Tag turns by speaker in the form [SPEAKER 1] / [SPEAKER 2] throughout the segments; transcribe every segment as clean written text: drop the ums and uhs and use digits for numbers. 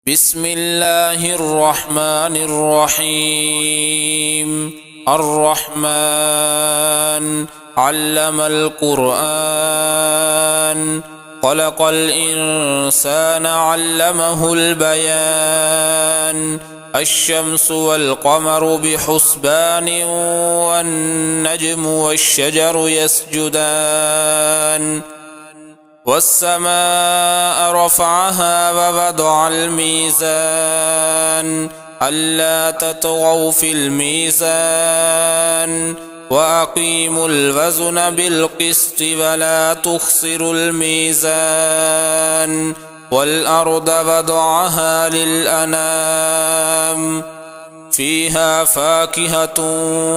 [SPEAKER 1] بسم الله الرحمن الرحيم. الرحمن علم القرآن، خلق الإنسان علمه البيان. الشمس والقمر بحسبان، والنجم والشجر يسجدان. والسماء رفعها ووضع الميزان، ألا تطغوا في الميزان، وأقيموا الوزن بالقسط ولا تخسروا الميزان. والأرض وضعها للأنام، فيها فاكهة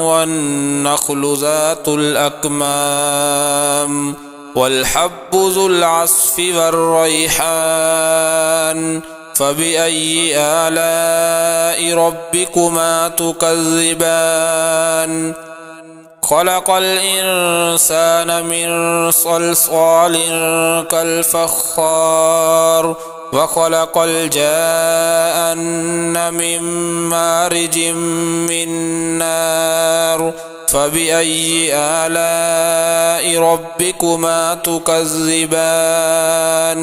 [SPEAKER 1] والنخل ذات الأكمام، والحب ذو العصف والريحان. فبأي آلاء ربكما تكذبان؟ خلق الإنسان من صلصال كالفخار، وخلق الجان من مارج من نار. فبأي آلاء ربكما تكذبان؟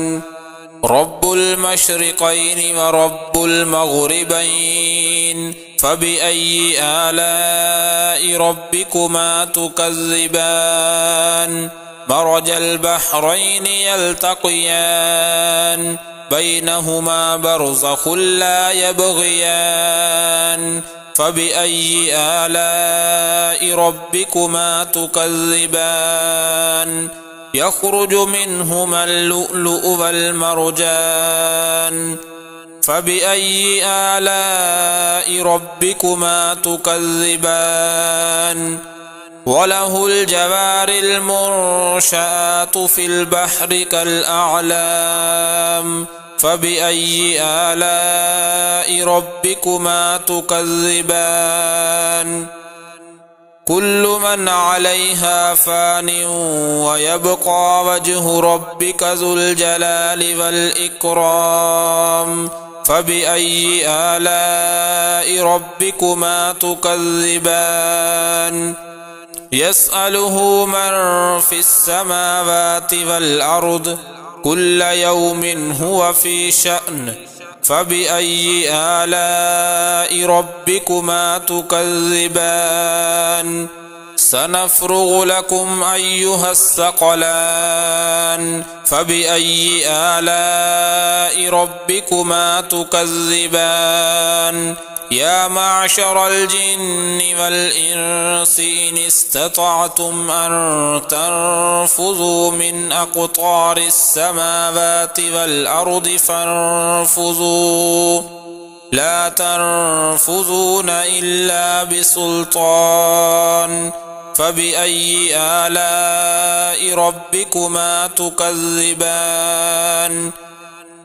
[SPEAKER 1] رب المشرقين ورب المغربين، فبأي آلاء ربكما تكذبان؟ مرج البحرين يلتقيان، بينهما برزخ لا يبغيان. فبأي آلاء ربكما تكذبان؟ يخرج منهما اللؤلؤ والمرجان. فبأي آلاء ربكما تكذبان؟ وله الجوار المنشآت في البحر كالأعلام. فبأي آلاء ربكما تكذبان؟ كل من عليها فان، ويبقى وجه ربك ذو الجلال والإكرام. فبأي آلاء ربكما تكذبان؟ يسأله من في السماوات والأرض، كل يوم هو في شأن. فبأي آلاء ربكما تكذبان؟ سنفرغ لكم أيها الثقلان. فبأي آلاء ربكما تكذبان؟ يا معشر الجن والإنس إن استطعتم أن تنفذوا من أقطار السماوات والأرض فانفذوا، لا تنفذون إلا بسلطان. فبأي آلاء ربكما تكذبان؟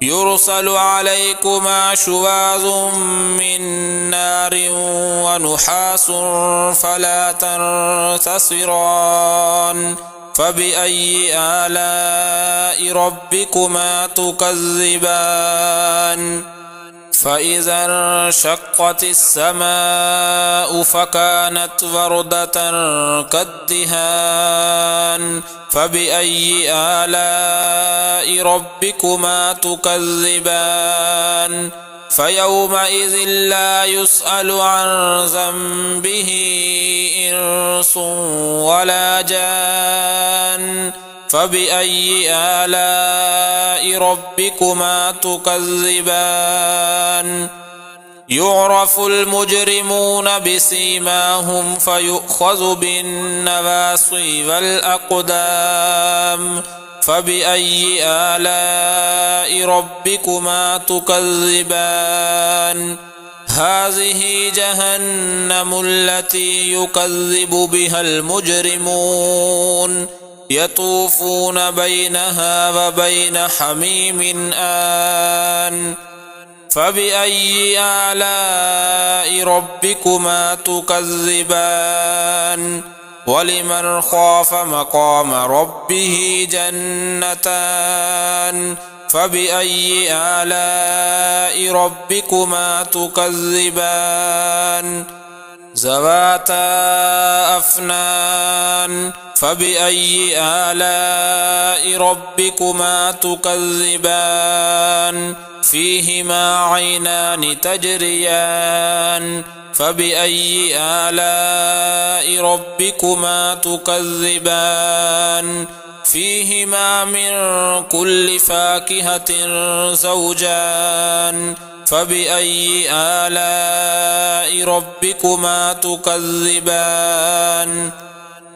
[SPEAKER 1] يرسل عليكما شواظ من نار ونحاس فلا تنتصران. فبأي آلاء ربكما تكذبان؟ فإذا انشقت السماء فكانت وردة كالدهان. فبأي آلاء ربكما تكذبان؟ فيومئذ لا يسأل عن ذنبه إنس ولا جان. فبأي آلاء ربكما تكذبان؟ يعرف المجرمون بسيماهم فيؤخذ بالنواصي والأقدام. فبأي آلاء ربكما تكذبان؟ هذه جهنم التي يكذب بها المجرمون، يطوفون بينها وبين حميم آن. فبأي آلاء ربكما تكذبان؟ ولمن خاف مقام ربه جنتان، فبأي آلاء ربكما تكذبان ذواتا أفنان فبأي آلاء ربكما تكذبان فيهما عينان تجريان فبأي آلاء ربكما تكذبان فيهما من كل فاكهة زوجان فبأي آلاء ربكما تكذبان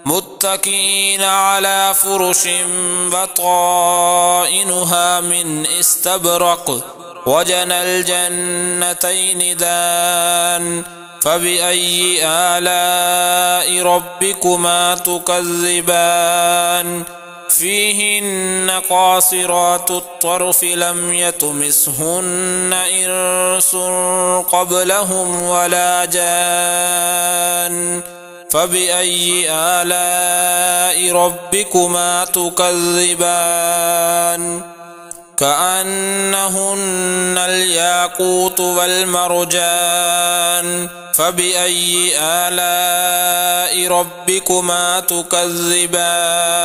[SPEAKER 1] متكئين على فرش بطائنها من استبرق وجنى الجنتين دان فبأي آلاء ربكما تكذبان فيهن قاصرات الطرف لم يطمثهن إنس قبلهم ولا جان فبأي آلاء ربكما تكذبان كأنهن الياقوت والمرجان فبأي آلاء ربكما تكذبان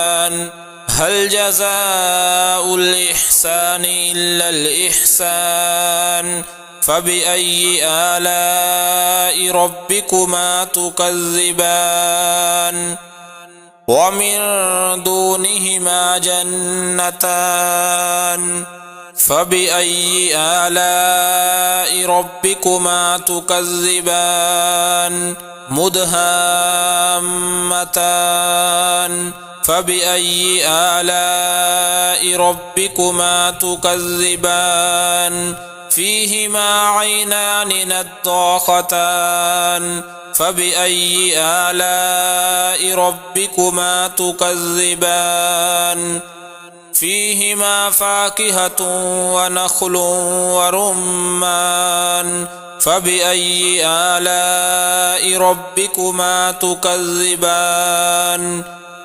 [SPEAKER 1] هل جزاء الإحسان إلا الإحسان فبأي آلاء ربكما تكذبان ومن دونهما جنتان فبأي آلاء ربكما تكذبان مدهامتان فبأي آلاء ربكما تكذبان فيهما عينان نضاختان فبأي آلاء ربكما تكذبان فيهما فاكهة ونخل ورمان فبأي آلاء ربكما تكذبان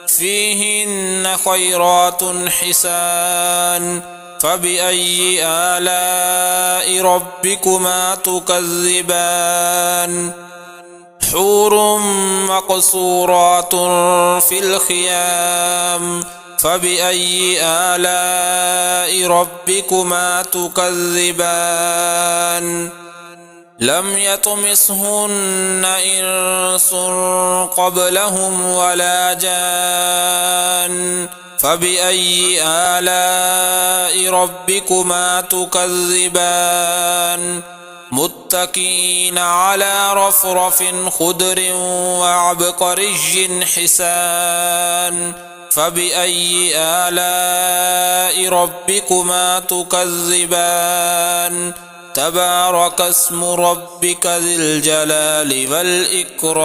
[SPEAKER 1] فيهن خيرات حسان فبأي آلاء ربكما تكذبان حور مقصورات في الخيام فبأي آلاء ربكما تكذبان لم يطمثهن إنس قبلهم ولا جان فبأي آلاء ربكما تكذبان متكئين على رفرف خضر وعبقري حسان فبأي آلاء ربكما تكذبان تبارك اسم ربك ذي الجلال والإكرام